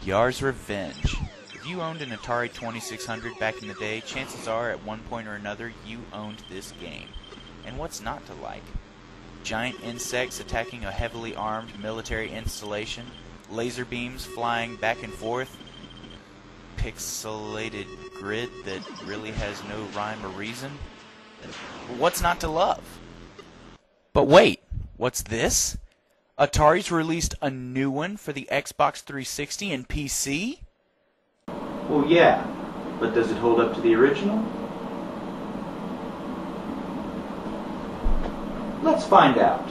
Yar's Revenge. If you owned an Atari 2600 back in the day, chances are at one point or another you owned this game. And what's not to like? Giant insects attacking a heavily armed military installation, laser beams flying back and forth, pixelated grid that really has no rhyme or reason. What's not to love? But wait, what's this? Atari's released a new one for the Xbox 360 and PC? Well, yeah, but does it hold up to the original? Let's find out.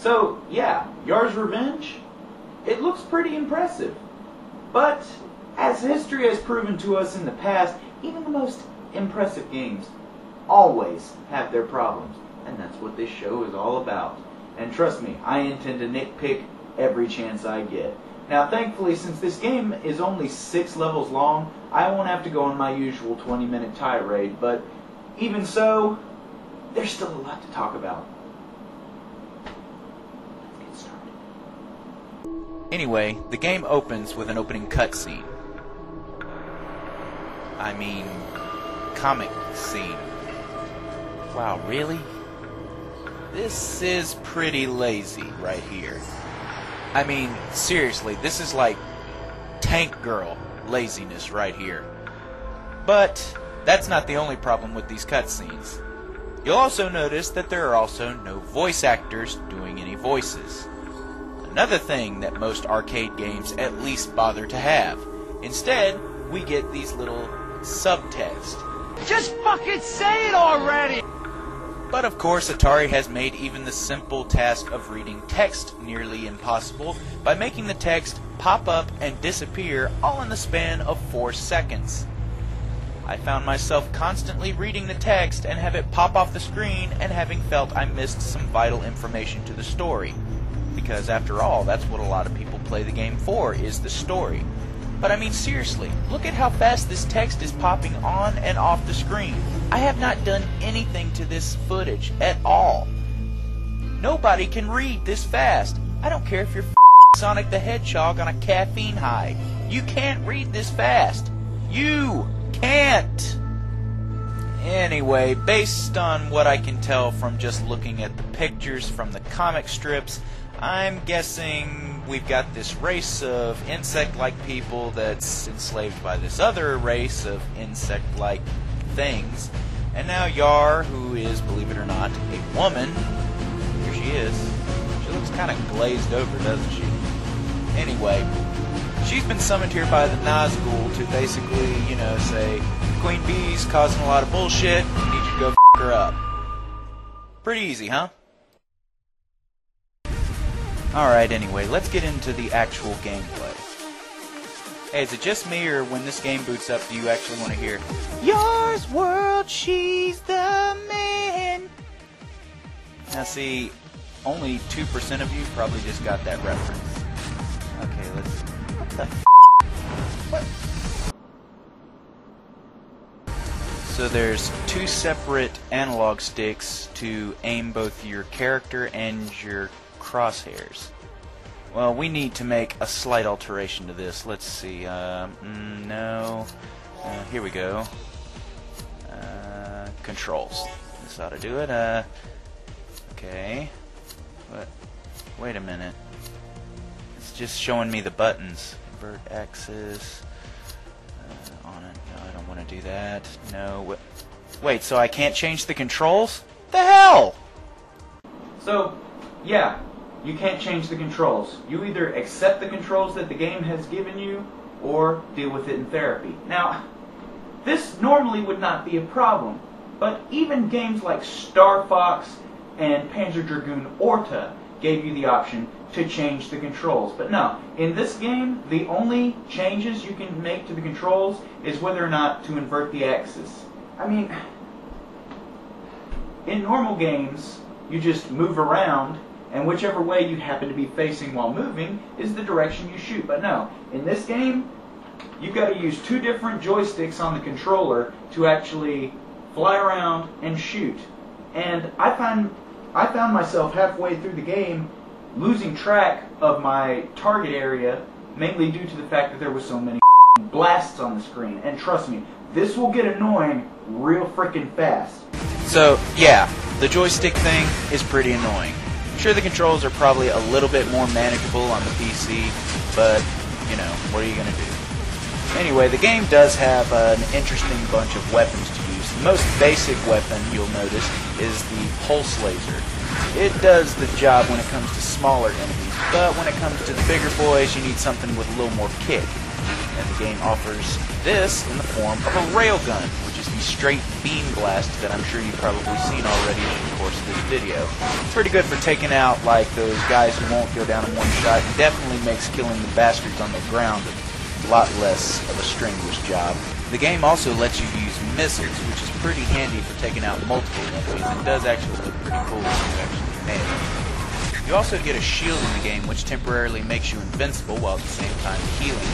So, yeah, Yar's Revenge, it looks pretty impressive. But, as history has proven to us in the past, even the most impressive games always have their problems. And that's what this show is all about. And trust me, I intend to nitpick every chance I get. Now, thankfully, since this game is only 6 levels long, I won't have to go on my usual 20-minute tirade. But, even so, there's still a lot to talk about. Anyway, the game opens with an opening cutscene. I mean, comic scene. Wow, really? This is pretty lazy right here. I mean, seriously, this is like Tank Girl laziness right here. But that's not the only problem with these cutscenes. You'll also notice that there are also no voice actors doing any voices. Another thing that most arcade games at least bother to have. Instead, we get these little subtext. Just fucking say it already! But of course, Atari has made even the simple task of reading text nearly impossible by making the text pop up and disappear all in the span of 4 seconds. I found myself constantly reading the text and have it pop off the screen and having felt I missed some vital information to the story. Because after all, that's what a lot of people play the game for, is the story. But I mean seriously, look at how fast this text is popping on and off the screen. I have not done anything to this footage at all. Nobody can read this fast. I don't care if you're Sonic the Hedgehog on a caffeine high. You can't read this fast. You can't! Anyway, based on what I can tell from just looking at the pictures from the comic strips, I'm guessing we've got this race of insect-like people that's enslaved by this other race of insect-like things. And now Yar, who is, believe it or not, a woman, here she is. She looks kind of glazed over, doesn't she? Anyway, she's been summoned here by the Nazgul to basically, you know, say, Queen Bee's causing a lot of bullshit, we need you to go f*** her up. Pretty easy, huh? Alright, anyway, let's get into the actual gameplay. Hey, is it just me, or when this game boots up, do you actually want to hear, Yar's World, she's the man? Now see, only 2% of you probably just got that reference. Okay, let's... What the f***? What? So there's 2 separate analog sticks to aim both your character and your crosshairs. Well, we need to make a slight alteration to this. Let's see. No. Here we go. Controls. This ought to do it. Okay. What? Wait a minute. It's just showing me the buttons. Invert axis. On it. No, I don't want to do that. No. Wait, so I can't change the controls? The hell? So, yeah, you can't change the controls. You either accept the controls that the game has given you, or deal with it in therapy. Now, this normally would not be a problem. But even games like Star Fox and Panzer Dragoon Orta gave you the option to change the controls. But no, in this game, the only changes you can make to the controls is whether or not to invert the axis. I mean, in normal games, you just move around, and whichever way you happen to be facing while moving is the direction you shoot. But no, in this game, you've got to use 2 different joysticks on the controller to actually fly around and shoot. And I found myself halfway through the game losing track of my target area, mainly due to the fact that there was so many blasts on the screen. And trust me, this will get annoying real freaking fast. So, yeah, the joystick thing is pretty annoying. Sure, the controls are probably a little bit more manageable on the PC, but, you know, what are you going to do? Anyway, the game does have an interesting bunch of weapons to use. The most basic weapon, you'll notice, is the pulse laser. It does the job when it comes to smaller enemies, but when it comes to the bigger boys, you need something with a little more kick. And the game offers this in the form of a railgun, which is the straight beam blast that I'm sure you've probably seen already in the course of this video. It's pretty good for taking out, like, those guys who won't go down in one shot, and definitely makes killing the bastards on the ground a lot less of a strenuous job. The game also lets you use missiles, which is pretty handy for taking out multiple enemies, and does actually look pretty cool when you actually nail it. You also get a shield in the game, which temporarily makes you invincible while at the same time healing you.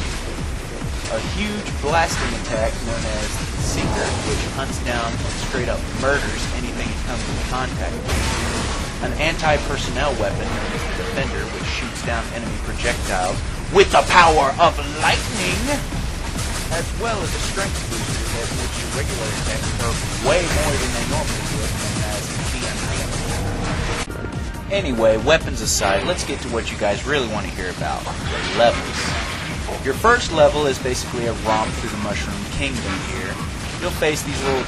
A huge blasting attack known as the Seeker, which hunts down and straight up murders anything it comes in contact with. An anti-personnel weapon known as the Defender, which shoots down enemy projectiles with the power of lightning, as well as a strength booster that makes your regular attacks hurt way more than they normally would, known as the Anyway, weapons aside, let's get to what you guys really want to hear about, the levels. Your first level is basically a romp through the Mushroom Kingdom here. You'll face these little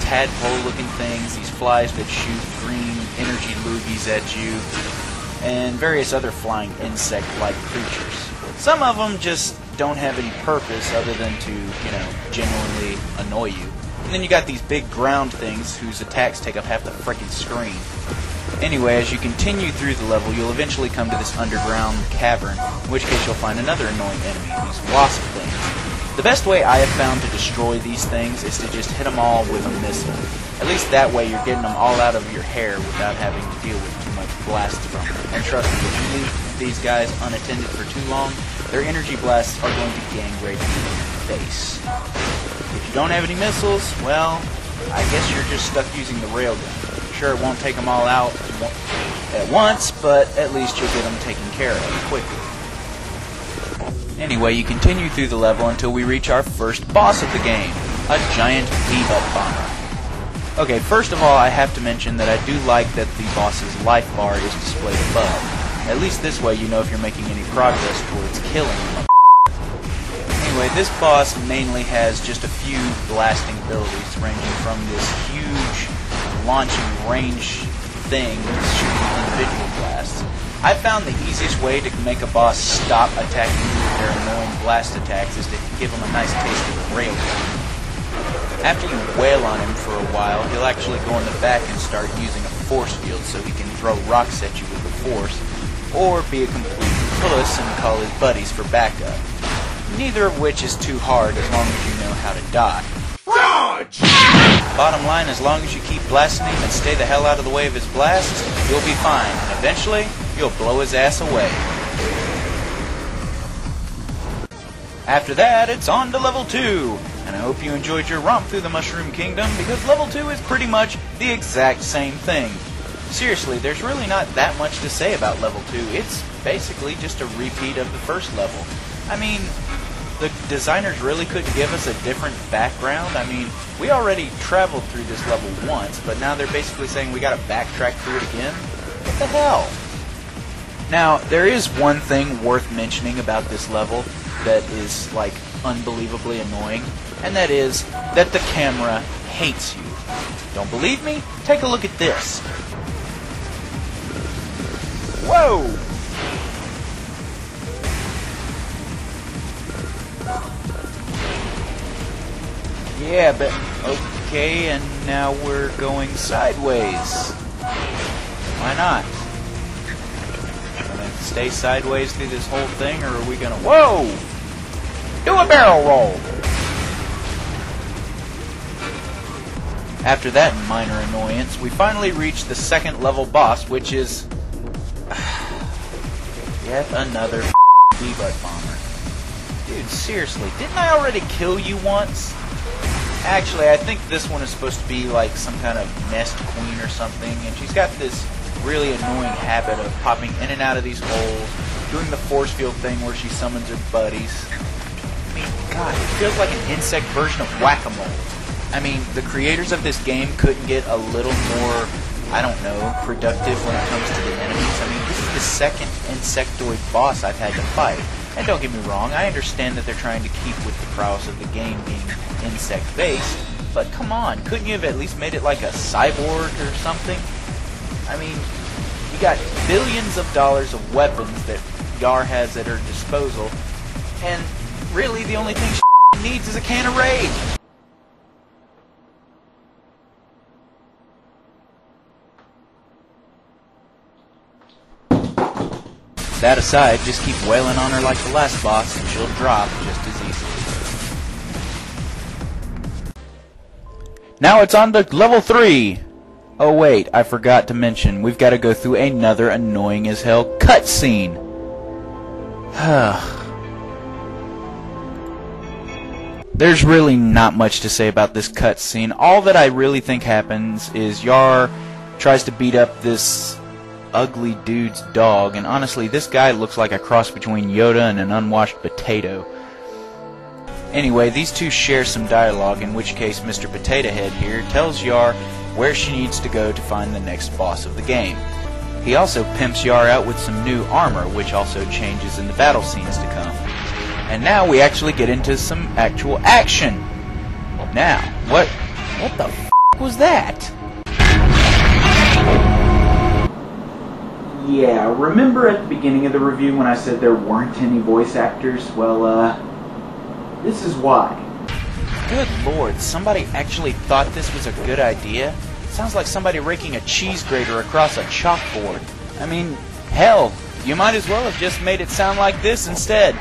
tadpole-looking things, these flies that shoot green energy loogies at you, and various other flying insect-like creatures. Some of them just don't have any purpose other than to, you know, genuinely annoy you. And then you got these big ground things whose attacks take up half the frickin' screen. Anyway, as you continue through the level, you'll eventually come to this underground cavern, in which case you'll find another annoying enemy, these wasp things. The best way I have found to destroy these things is to just hit them all with a missile. At least that way you're getting them all out of your hair without having to deal with too much blast from them. And trust me, if you leave these guys unattended for too long, their energy blasts are going to gang rape you in your face. If you don't have any missiles, well, I guess you're just stuck using the railgun. Sure, it won't take them all out at once, but at least you'll get them taken care of quickly. Anyway, you continue through the level until we reach our first boss of the game, a giant V-Butt bomber. Okay, first of all, I have to mention that I do like that the boss's life bar is displayed above. At least this way you know if you're making any progress towards killing him. Anyway, this boss mainly has just a few blasting abilities, ranging from this huge launching range thing shooting individual blasts. I found the easiest way to make a boss stop attacking you with their annoying blast attacks is to give him a nice taste of the railgun. After you wail on him for a while, he'll actually go in the back and start using a force field so he can throw rocks at you with the force, or be a complete puss and call his buddies for backup. Neither of which is too hard as long as you know how to dodge. Dodge! Bottom line, as long as you keep blasting him and stay the hell out of the way of his blasts, you'll be fine, and eventually, you'll blow his ass away. After that, it's on to level 2, and I hope you enjoyed your romp through the Mushroom Kingdom, because level 2 is pretty much the exact same thing. Seriously, there's really not that much to say about level 2, it's basically just a repeat of the first level. I mean, the designers really couldn't give us a different background. I mean, we already traveled through this level once, but now they're basically saying we gotta backtrack through it again? What the hell? Now, there is one thing worth mentioning about this level that is, like, unbelievably annoying, and that is that the camera hates you. Don't believe me? Take a look at this. Whoa! Yeah, but okay, and now we're going sideways. Why not? Gonna stay sideways through this whole thing, or are we gonna... Whoa! Do a barrel roll! After that minor annoyance, we finally reach the second level boss, which is... yet another debug bomber. Dude, seriously, didn't I already kill you once? Actually, I think this one is supposed to be like some kind of nest queen or something, and she's got this really annoying habit of popping in and out of these holes, doing the force field thing where she summons her buddies. I mean, God, it feels like an insect version of whack-a-mole. I mean, the creators of this game couldn't get a little more, I don't know, productive when it comes to the enemies. I mean, this is the second insectoid boss I've had to fight. And don't get me wrong, I understand that they're trying to keep with the prowess of the game being insect-based, but come on, couldn't you have at least made it like a cyborg or something? I mean, you got billions of dollars of weapons that Yar has at her disposal, and really the only thing she needs is a can of rage. That aside, just keep wailing on her like the last boss and she'll drop just as easily. Now it's on to level 3! Oh wait, I forgot to mention, we've got to go through another annoying as hell cutscene. There's really not much to say about this cutscene. All that I really think happens is Yar tries to beat up this ugly dude's dog, and honestly, this guy looks like a cross between Yoda and an unwashed potato. Anyway, these two share some dialogue, in which case Mr. Potato Head here tells Yar where she needs to go to find the next boss of the game. He also pimps Yar out with some new armor, which also changes in the battle scenes to come. And now we actually get into some actual action. Now, what the f*** was that? Yeah, remember at the beginning of the review when I said there weren't any voice actors? Well, this is why. Good lord, somebody actually thought this was a good idea? Sounds like somebody raking a cheese grater across a chalkboard. I mean, hell, you might as well have just made it sound like this instead.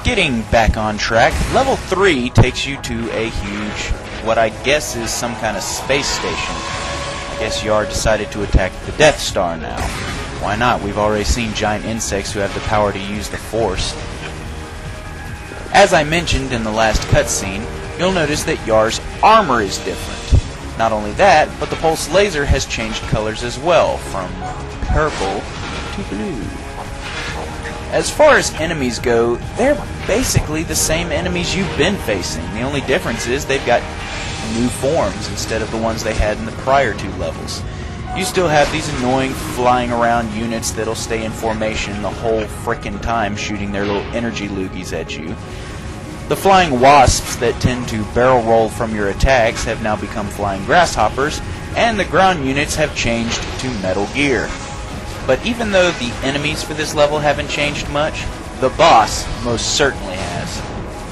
Getting back on track, level 3 takes you to a huge, what I guess is some kind of space station. I guess Yar decided to attack the Death Star now. Why not? We've already seen giant insects who have the power to use the Force. As I mentioned in the last cutscene, you'll notice that Yar's armor is different. Not only that, but the pulse laser has changed colors as well, from purple to blue. As far as enemies go, they're basically the same enemies you've been facing. The only difference is they've got new forms instead of the ones they had in the prior 2 levels. You still have these annoying flying around units that'll stay in formation the whole frickin' time shooting their little energy loogies at you. The flying wasps that tend to barrel roll from your attacks have now become flying grasshoppers, and the ground units have changed to Metal Gear. But even though the enemies for this level haven't changed much, the boss most certainly has.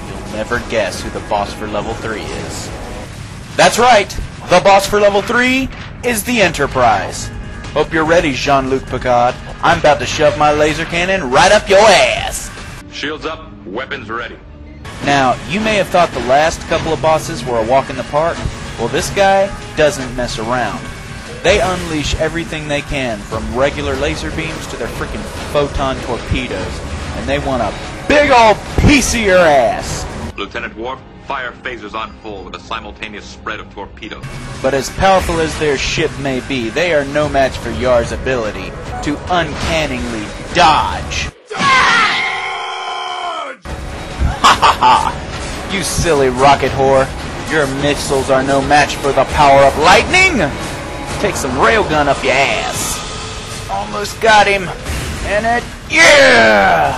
You'll never guess who the boss for level 3 is. That's right! The boss for level 3 is the Enterprise. Hope you're ready, Jean-Luc Picard. I'm about to shove my laser cannon right up your ass! Shields up, weapons ready. Now, you may have thought the last couple of bosses were a walk in the park. Well, this guy doesn't mess around. They unleash everything they can, from regular laser beams to their freaking photon torpedoes, and they want a big old piece of your ass! Lieutenant Worf, fire phasers on full with a simultaneous spread of torpedoes. But as powerful as their ship may be, they are no match for Yar's ability to uncannily dodge. Ha ha ha! You silly rocket whore. Your missiles are no match for the power of lightning! Take some railgun up your ass. Almost got him. And it... Yeah!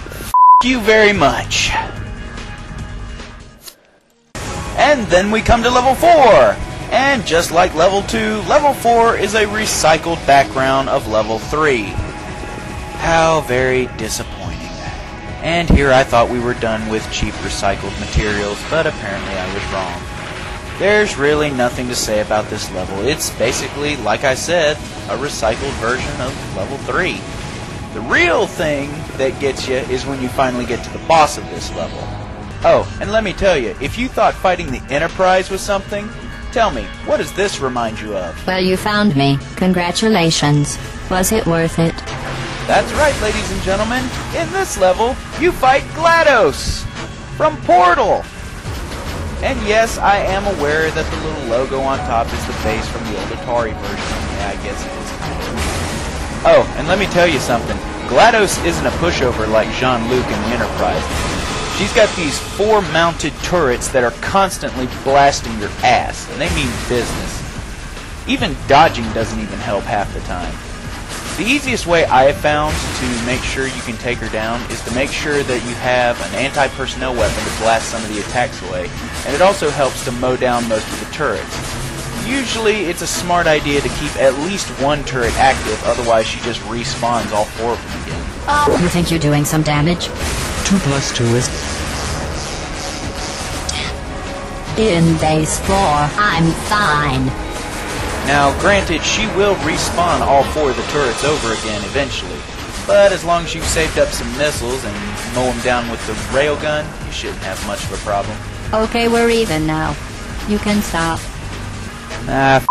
F*** you very much. And then we come to level 4. And just like level 2, level 4 is a recycled background of level 3. How very disappointing. And here I thought we were done with cheap recycled materials, but apparently I was wrong. There's really nothing to say about this level. It's basically, like I said, a recycled version of level 3. The real thing that gets you is when you finally get to the boss of this level. Oh, and let me tell you, if you thought fighting the Enterprise was something, tell me, what does this remind you of? Well, you found me. Congratulations. Was it worth it? That's right, ladies and gentlemen. In this level, you fight GLaDOS from Portal. And yes, I am aware that the little logo on top is the base from the old Atari version. Yeah, I guess it is kind of. Oh, and let me tell you something. GLaDOS isn't a pushover like Jean-Luc in the Enterprise. She's got these 4 mounted turrets that are constantly blasting your ass, and they mean business. Even dodging doesn't even help half the time. The easiest way I have found to make sure you can take her down is to make sure that you have an anti-personnel weapon to blast some of the attacks away, and it also helps to mow down most of the turrets. Usually it's a smart idea to keep at least one turret active, otherwise she just respawns all 4 of them again. You think you're doing some damage? 2 + 2 is... In base 4, I'm fine. Now, granted, she will respawn all 4 of the turrets over again eventually, but as long as you've saved up some missiles and mow them down with the railgun, you shouldn't have much of a problem. Okay, we're even now. You can stop. Ah, f***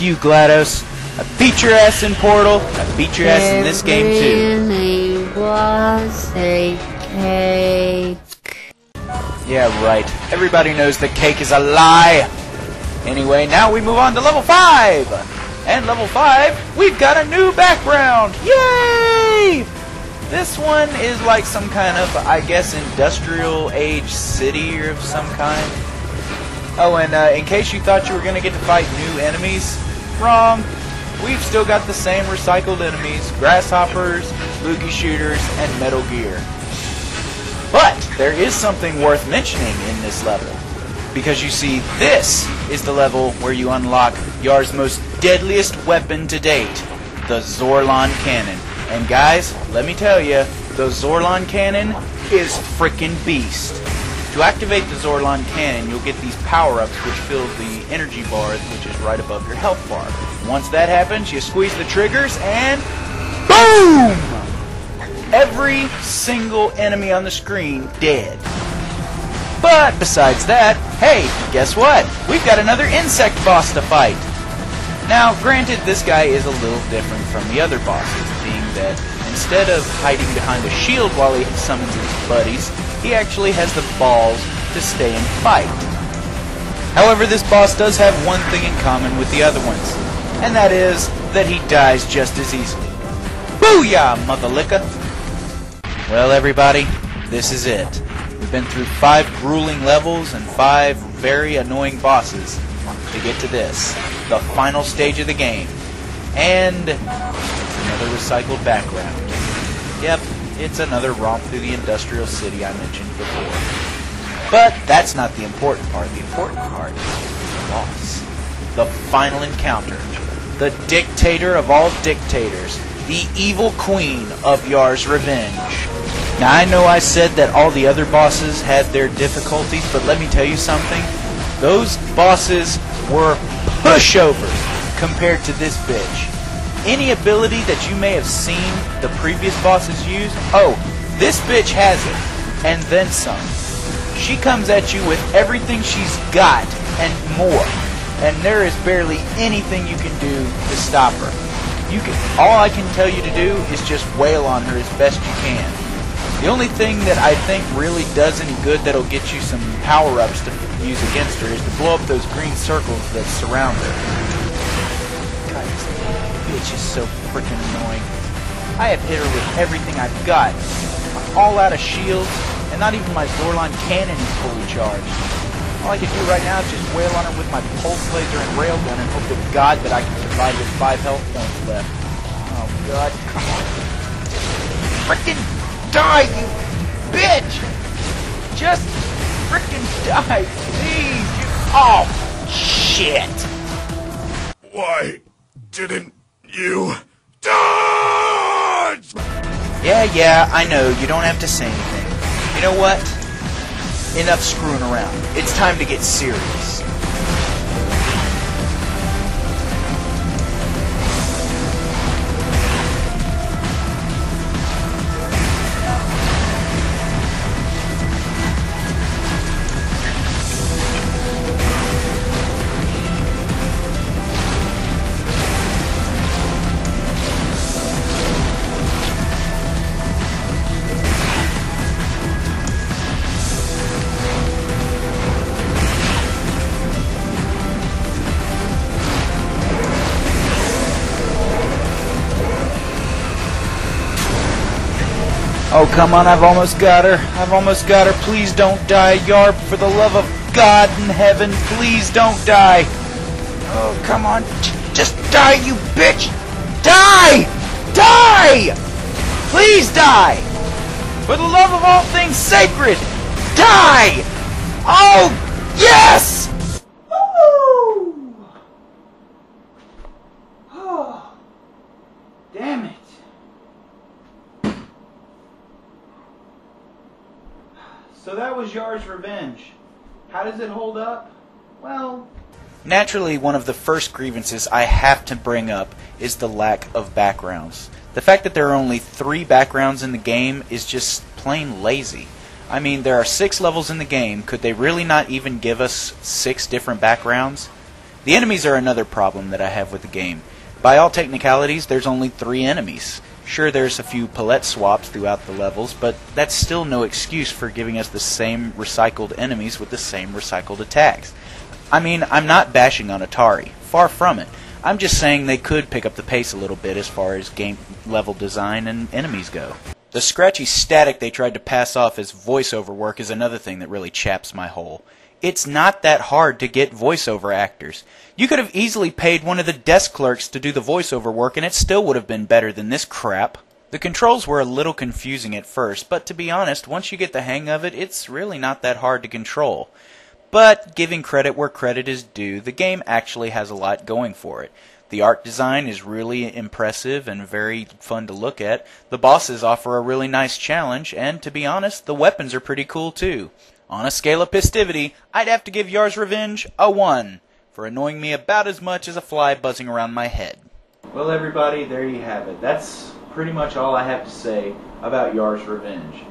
you, GLaDOS. I beat your ass in Portal, I beat your ass in this game too. Really was a cake. Yeah, right. Everybody knows the cake is a lie. Anyway, now we move on to level 5! And level 5, we've got a new background! Yay! This one is like some kind of, I guess, industrial age city of some kind. Oh, and in case you thought you were going to get to fight new enemies, wrong. We've still got the same recycled enemies, grasshoppers, loogie shooters, and Metal Gear. But there is something worth mentioning in this level. Because you see, this is the level where you unlock Yar's most deadliest weapon to date, the Zorlon Cannon. And guys, let me tell you, the Zorlon Cannon is frickin' beast. To activate the Zorlon Cannon, you'll get these power-ups which fill the energy bar, which is right above your health bar. Once that happens, you squeeze the triggers and boom! Every single enemy on the screen dead. But besides that, hey, guess what? We've got another insect boss to fight. Now, granted, this guy is a little different from the other bosses, being that instead of hiding behind a shield while he summons his buddies, he actually has the balls to stay and fight. However, this boss does have one thing in common with the other ones, and that is that he dies just as easily. Booyah, motherlicker! Well, everybody, this is it. We've been through 5 grueling levels and 5 very annoying bosses to get to this, the final stage of the game. And it's another recycled background. Yep, it's another romp through the industrial city I mentioned before. But that's not the important part. The important part is the boss. The final encounter. The dictator of all dictators. The evil queen of Yar's revenge. Now, I know I said that all the other bosses had their difficulties, but let me tell you something. Those bosses were pushovers compared to this bitch. Any ability that you may have seen the previous bosses use, oh, this bitch has it, and then some. She comes at you with everything she's got and more, and there is barely anything you can do to stop her. All I can tell you to do is just wail on her as best you can. The only thing that I think really does any good that'll get you some power-ups to use against her is to blow up those green circles that surround her. God, this bitch is so freaking annoying. I have hit her with everything I've got. I'm all out of shields, and not even my Zorlon cannon is fully charged. All I can do right now is just wail on her with my pulse laser and railgun and hope to God that I can survive with 5 health points left. Oh God, come on. Frickin' die, you bitch! Just frickin' die, please! Oh, shit! Why didn't you dodge? Yeah, I know, you don't have to say anything. know what? Enough screwing around. It's time to get serious. Oh, come on, I've almost got her. I've almost got her. Please don't die, Yarp. For the love of God in heaven, please don't die. Oh, come on. Just die, you bitch. Die! Die! Please die! For the love of all things sacred, die! Oh, yes! Woo! Oh, damn it. So that was Yar's Revenge. How does it hold up? Well, naturally, one of the first grievances I have to bring up is the lack of backgrounds. The fact that there are only 3 backgrounds in the game is just plain lazy. I mean, there are 6 levels in the game. Could they really not even give us 6 different backgrounds? The enemies are another problem that I have with the game. By all technicalities, there's only 3 enemies. Sure, there's a few palette swaps throughout the levels, but that's still no excuse for giving us the same recycled enemies with the same recycled attacks. I mean, I'm not bashing on Atari. Far from it. I'm just saying they could pick up the pace a little bit as far as game level design and enemies go. The scratchy static they tried to pass off as voiceover work is another thing that really chaps my hole. It's not that hard to get voiceover actors. You could have easily paid one of the desk clerks to do the voiceover work and it still would have been better than this crap. The controls were a little confusing at first, but to be honest, once you get the hang of it, it's really not that hard to control. But, giving credit where credit is due, the game actually has a lot going for it. The art design is really impressive and very fun to look at. The bosses offer a really nice challenge, and to be honest, the weapons are pretty cool too. On a scale of festivity, I'd have to give Yar's Revenge a 1, for annoying me about as much as a fly buzzing around my head. well, everybody, there you have it. That's pretty much all I have to say about Yar's Revenge.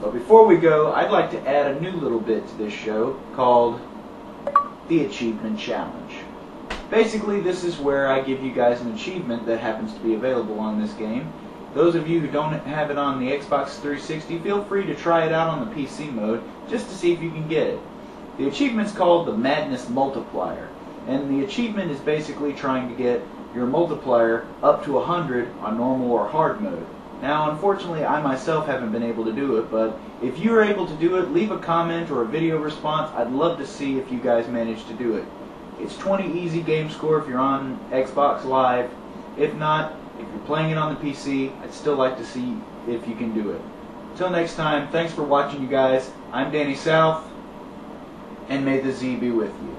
But before we go, I'd like to add a new little bit to this show called the Achievement Challenge. Basically, this is where I give you guys an achievement that happens to be available on this game. Those of you who don't have it on the Xbox 360, feel free to try it out on the PC mode just to see if you can get it. The achievement's called the Madness Multiplier, and the achievement is basically trying to get your multiplier up to 100 on normal or hard mode. Now, unfortunately, I myself haven't been able to do it, but if you are able to do it, leave a comment or a video response. I'd love to see if you guys manage to do it. It's 20 easy game score if you're on Xbox Live. If not, if you're playing it on the PC, I'd still like to see if you can do it. Until next time, thanks for watching, you guys. I'm Danny South, and may the Z be with you.